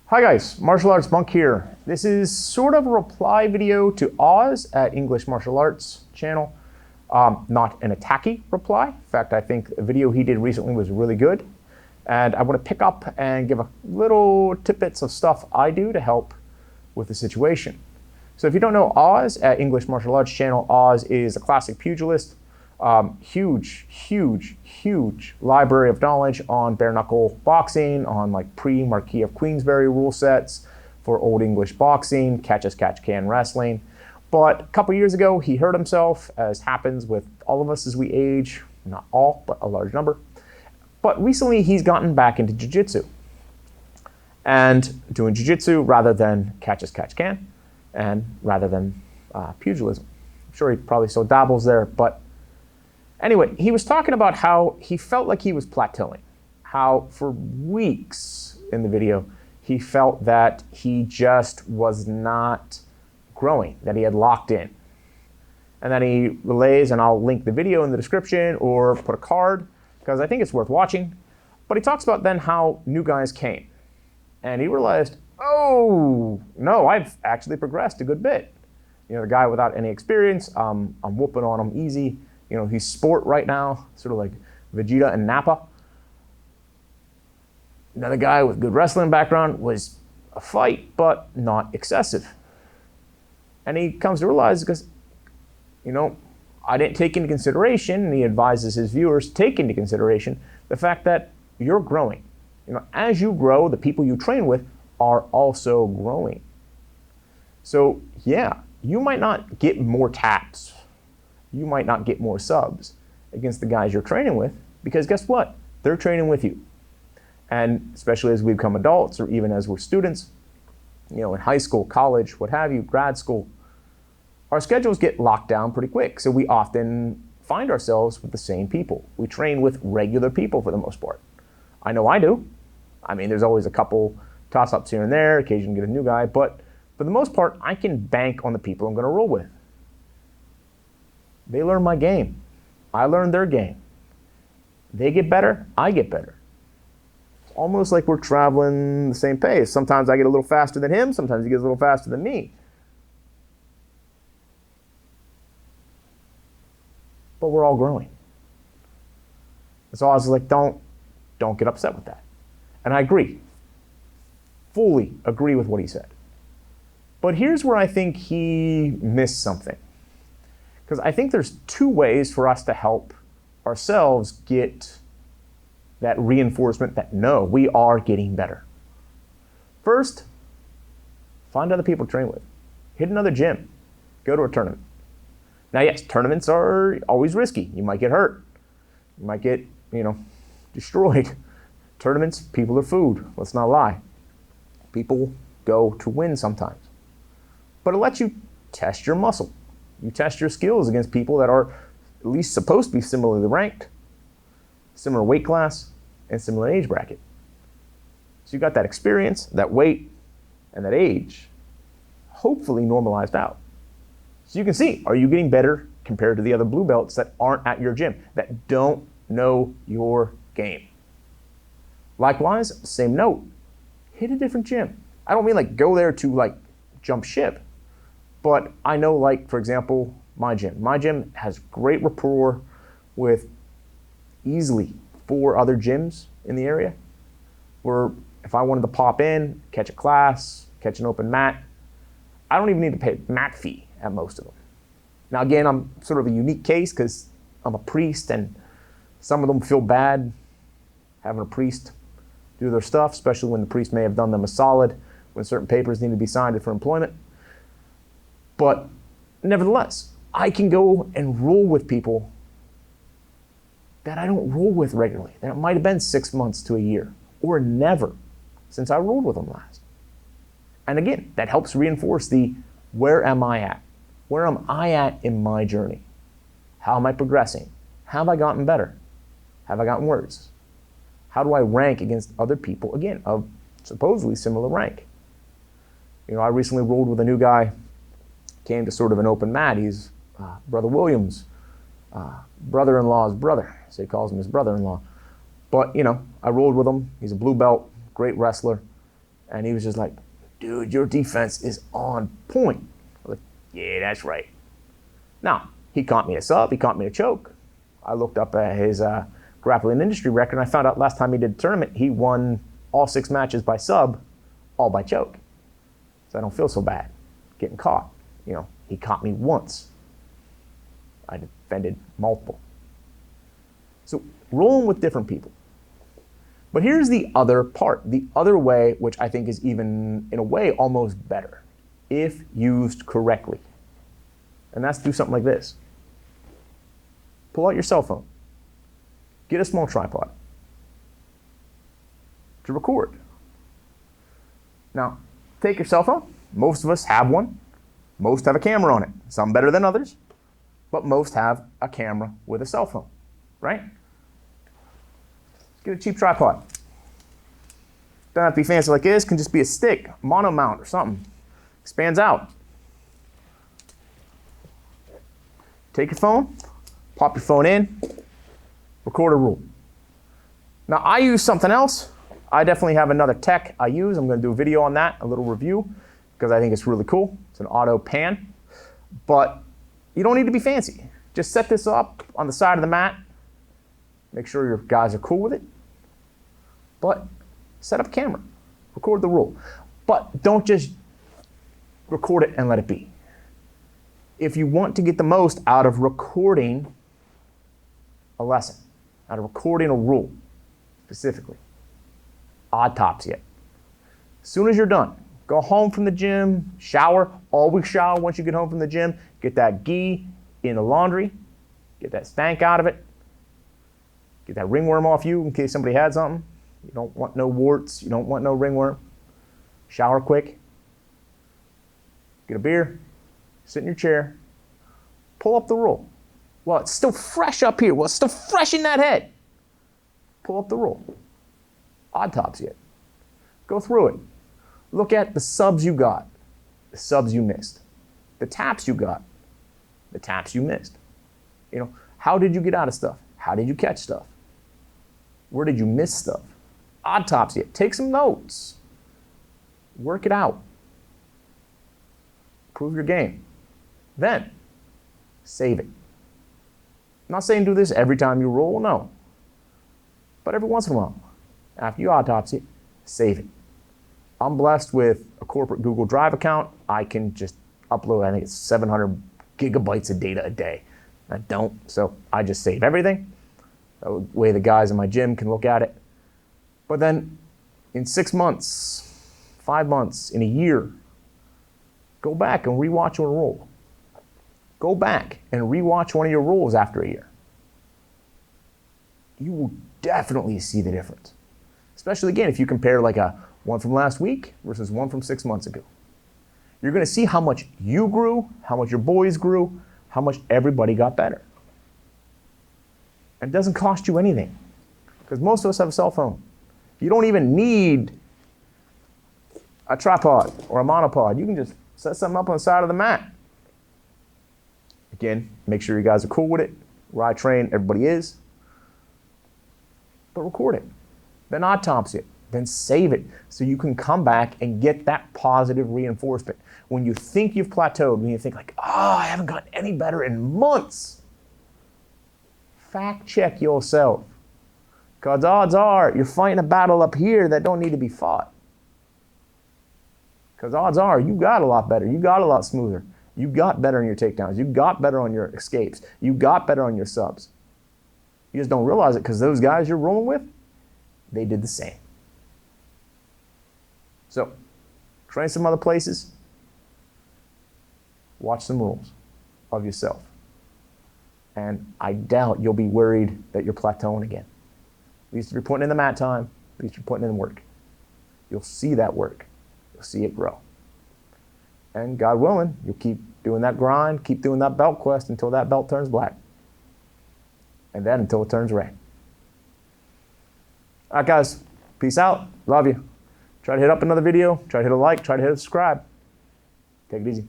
Hi guys, Martial Arts Monk here. This is sort of a reply video to Oz at English Martial Arts channel. Not an attacky reply. In fact, I think a video he did recently was really good. And I want to pick up and give a little tidbits of stuff I do to help with the situation. So if you don't know Oz at English Martial Arts channel, Oz is a classic pugilist. Huge library of knowledge on bare knuckle boxing, on like pre-Marquis of Queensberry rule sets for Old English boxing, catch-as-catch-can wrestling. But a couple years ago, he hurt himself, as happens with all of us as we age. Not all, but a large number. But recently, he's gotten back into jiu-jitsu and doing jiu-jitsu rather than catch-as-catch-can and rather than pugilism. I'm sure he probably still dabbles there, but anyway, he was talking about how he felt like he was plateauing, how for weeks in the video, he felt that he just was not growing, that he had locked in. And then he relays, and I'll link the video in the description or put a card, because I think it's worth watching. But he talks about then how new guys came. And he realized, oh, no, I've actually progressed a good bit. You know, the guy without any experience, I'm whooping on him easy. You know, he's sport right now, sort of like Vegeta and Nappa. Another guy with good wrestling background was a fight, but not excessive. And he comes to realize, because, you know, I didn't take into consideration, and he advises his viewers to take into consideration the fact that you're growing. You know, as you grow, the people you train with are also growing. So, yeah, you might not get more taps. You might not get more subs against the guys you're training with, because guess what? They're training with you. And especially as we become adults, or even as we're students, you know, in high school, college, what have you, grad school, our schedules get locked down pretty quick. So we often find ourselves with the same people. We train with regular people for the most part. I know I do. I mean, there's always a couple toss-ups here and there, occasionally get a new guy, but for the most part, I can bank on the people I'm going to roll with. They learn my game. I learn their game. They get better, I get better. It's almost like we're traveling the same pace. Sometimes I get a little faster than him, sometimes he gets a little faster than me. But we're all growing. So I was like, don't get upset with that. And I agree. Fully agree with what he said. But here's where I think he missed something. Because I think there's two ways for us to help ourselves get that reinforcement that, no, we are getting better. First, find other people to train with. Hit another gym. Go to a tournament. Now, yes, tournaments are always risky. You might get hurt. You might get, you know, destroyed. Tournaments, people are food. Let's not lie. People go to win sometimes. But it lets you test your muscle. You test your skills against people that are at least supposed to be similarly ranked, similar weight class, and similar age bracket. So you got that experience, that weight, and that age, hopefully normalized out. So you can see, are you getting better compared to the other blue belts that aren't at your gym, that don't know your game? Likewise, same note, hit a different gym. I don't mean like go there to like jump ship. But I know, like, for example, my gym. My gym has great rapport with easily 4 other gyms in the area, where if I wanted to pop in, catch a class, catch an open mat, I don't even need to pay a mat fee at most of them. Now, again, I'm sort of a unique case because I'm a priest, and some of them feel bad having a priest do their stuff, especially when the priest may have done them a solid, when certain papers need to be signed for employment. But nevertheless, I can go and roll with people that I don't roll with regularly. That might have been 6 months to a year, or never since I rolled with them last. And again, that helps reinforce the where am I at? Where am I at in my journey? How am I progressing? Have I gotten better? Have I gotten worse? How do I rank against other people, again, of supposedly similar rank? You know, I recently rolled with a new guy, came to sort of an open mat. He's Brother Williams, brother-in-law's brother, so he calls him his brother-in-law. But, you know, I rolled with him. He's a blue belt, great wrestler. And he was just like, dude, your defense is on point. I was like, yeah, that's right. Now, he caught me a sub, he caught me a choke. I looked up at his grappling industry record, and I found out last time he did a tournament, he won all 6 matches by sub, all by choke. So I don't feel so bad getting caught. You know, he caught me once. I defended multiple. So rolling with different people. But here's the other part, the other way, which I think is even, in a way, almost better, if used correctly. And that's do something like this. Pull out your cell phone. Get a small tripod to record. Now, take your cell phone. Most of us have one. Most have a camera on it. Some better than others, but most have a camera with a cell phone, right? Get a cheap tripod. Doesn't have to be fancy like this. Can just be a stick, mono mount or something. Expands out. Take your phone, pop your phone in, record a rule. Now I use something else. I definitely have another tech I use. I'm going to do a video on that, a little review, because I think it's really cool. It's an auto pan, but you don't need to be fancy. Just set this up on the side of the mat. Make sure your guys are cool with it. But set up a camera, record the rule. But don't just record it and let it be. If you want to get the most out of recording a lesson, out of recording a rule specifically, autopsy it. As soon as you're done, go home from the gym, shower, always shower once you get home from the gym, get that ghee in the laundry, get that stank out of it, get that ringworm off you in case somebody had something. You don't want no warts, you don't want no ringworm. Shower quick, get a beer, sit in your chair, pull up the rule. Well, it's still fresh up here. Well, it's still fresh in that head. Pull up the rule. Autopsy it. Go through it. Look at the subs you got, the subs you missed, the taps you got, the taps you missed. You know, how did you get out of stuff? How did you catch stuff? Where did you miss stuff? Autopsy it. Take some notes. Work it out. Prove your game. Then, save it. I'm not saying do this every time you roll, no. But every once in a while, after you autopsy it, save it. I'm blessed with a corporate Google Drive account. I can just upload, I think it's 700 gigabytes of data a day. I don't, so I just save everything. That way the guys in my gym can look at it. But then in 6 months, 5 months, in a year, go back and rewatch your roll. Go back and rewatch one of your rolls after a year. You will definitely see the difference. Especially again, if you compare like a one from last week versus one from 6 months ago. You're going to see how much you grew, how much your boys grew, how much everybody got better. And it doesn't cost you anything because most of us have a cell phone. You don't even need a tripod or a monopod. You can just set something up on the side of the mat. Again, make sure you guys are cool with it. Where I train, everybody is. But record it. Then autopsy it. Then save it so you can come back and get that positive reinforcement. When you think you've plateaued, when you think like, oh, I haven't gotten any better in months, fact check yourself. Because odds are you're fighting a battle up here that don't need to be fought. Because odds are you got a lot better. You got a lot smoother. You got better on your takedowns. You got better on your escapes. You got better on your subs. You just don't realize it because those guys you're rolling with, they did the same. So, train some other places. Watch some rules of yourself. And I doubt you'll be worried that you're plateauing again. At least if you're putting in the mat time, at least you're putting in the work. You'll see that work. You'll see it grow. And God willing, you'll keep doing that grind, keep doing that belt quest until that belt turns black. And then until it turns red. All right, guys. Peace out. Love you. Try to hit up another video. Try to hit a like. Try to hit a subscribe. Take it easy.